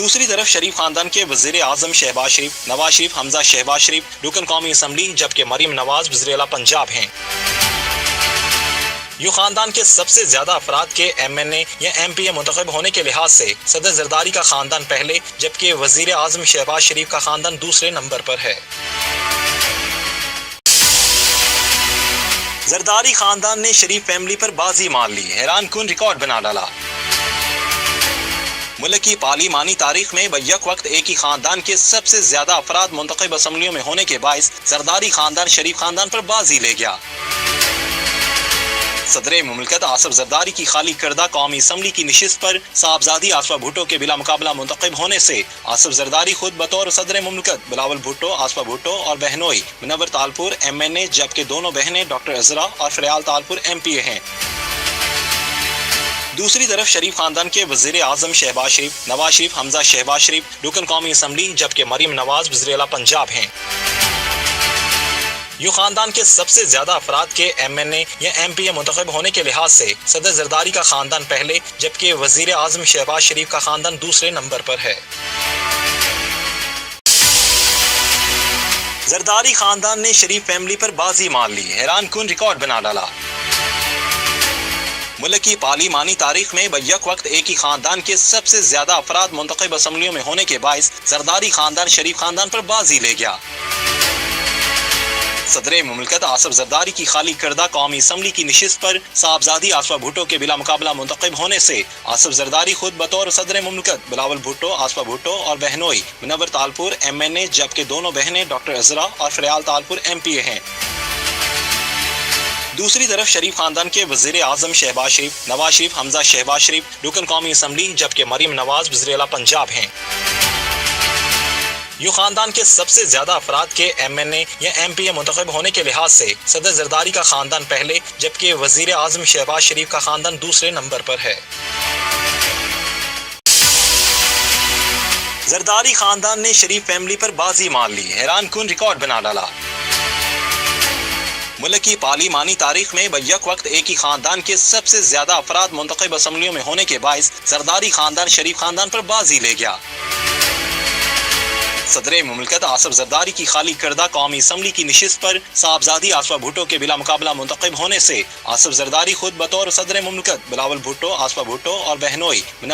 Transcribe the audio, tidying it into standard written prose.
دوسری طرف شریف خاندان کے وزیر اعظم شہباز شریف، نواز شریف، حمزہ شہباز شریف رکن قومی اسمبلی، جبکہ مریم نواز وزیر اعلیٰ پنجاب ہیں۔ یوں خاندان کے سب سے زیادہ افراد کے ایم این اے یا ایم پی اے منتخب ہونے کے لحاظ سے صدر زرداری کا خاندان پہلے، جبکہ وزیر اعظم شہباز شریف کا خاندان دوسرے نمبر پر ہے۔ زرداری خاندان نے شریف فیملی پر بازی مار لی، حیران کن ریکارڈ بنا ڈالا۔ ملک کی پارلیمانی تاریخ میں بیک وقت ایک ہی خاندان کے سب سے زیادہ افراد منتخب اسمبلیوں میں ہونے کے باعث زرداری خاندان شریف خاندان پر بازی لے گیا۔ صدر مملکت آصف زرداری کی خالی کردہ قومی اسمبلی کی نشست پر صاحبزادی آصفہ بھٹو کے بلا مقابلہ منتخب ہونے سے آصف زرداری خود بطور صدر مملکت بلاول بھٹو، آصفہ بھٹو اور بہنوئی منور تالپور ایم این اے، جبکہ دونوں بہنیں ڈاکٹر عزرا اور فریال تالپور ایم پی اے ہیں۔ دوسری طرف شریف خاندان کے وزیر اعظم شہباز شریف، نواز شریف، حمزہ شہباز شریف رکن قومی اسمبلی، جبکہ مریم نواز وزیر اعلیٰ پنجاب ہیں۔ یوں خاندان کے سب سے زیادہ افراد کے ایم این اے یا ایم پی اے منتخب ہونے کے لحاظ سے صدر زرداری کا خاندان پہلے، جبکہ وزیر اعظم شہباز شریف کا خاندان دوسرے نمبر پر ہے۔ زرداری خاندان نے شریف فیملی پر بازی مار لی، حیران کن ریکارڈ بنا ڈالا۔ ملک کی پارلیمانی تاریخ میں بیک وقت ایک ہی خاندان کے سب سے زیادہ افراد منتخب اسمبلیوں میں ہونے کے باعث زرداری خاندان شریف خاندان پر بازی لے گیا۔ صدر مملکت آصف زرداری کی خالی کردہ قومی اسمبلی کی نشست پر صاحبزادی آصفہ بھٹو کے بلا مقابلہ منتخب ہونے سے آصف زرداری خود بطور صدر مملکت بلاول بھٹو، آصفہ بھٹو اور بہنوئی منور تالپور ایم این اے، جبکہ دونوں بہنیں ڈاکٹر عزرا اور فریال تالپور ایم پی اے ہیں۔ دوسری طرف شریف خاندان کے وزیر اعظم شہباز شریف، نواز شریف، حمزہ شہباز شریف رکن قومی اسمبلی، جبکہ مریم نواز وزیر اعلیٰ پنجاب ہیں۔ یوں خاندان کے سب سے زیادہ افراد کے ایم این اے یا ایم پی اے منتخب ہونے کے لحاظ سے صدر زرداری کا خاندان پہلے، جبکہ وزیر اعظم شہباز شریف کا خاندان دوسرے نمبر پر ہے۔ زرداری خاندان نے شریف فیملی پر بازی مار لی، حیران کن ریکارڈ بنا ڈالا۔ ملک کی پارلیمانی تاریخ میں بیک وقت ایک ہی خاندان کے سب سے زیادہ افراد منتخب اسمبلیوں میں ہونے کے باعث زرداری خاندان شریف خاندان پر بازی لے گیا۔ صدر مملکت آصف زرداری کی خالی کردہ قومی اسمبلی کی نشست پر صاحبزادی آصفہ بھٹو کے بلا مقابلہ منتخب ہونے سے آصف زرداری خود بطور صدر مملکت بلاول بھٹو، آصفہ بھٹو اور بہنوئی منور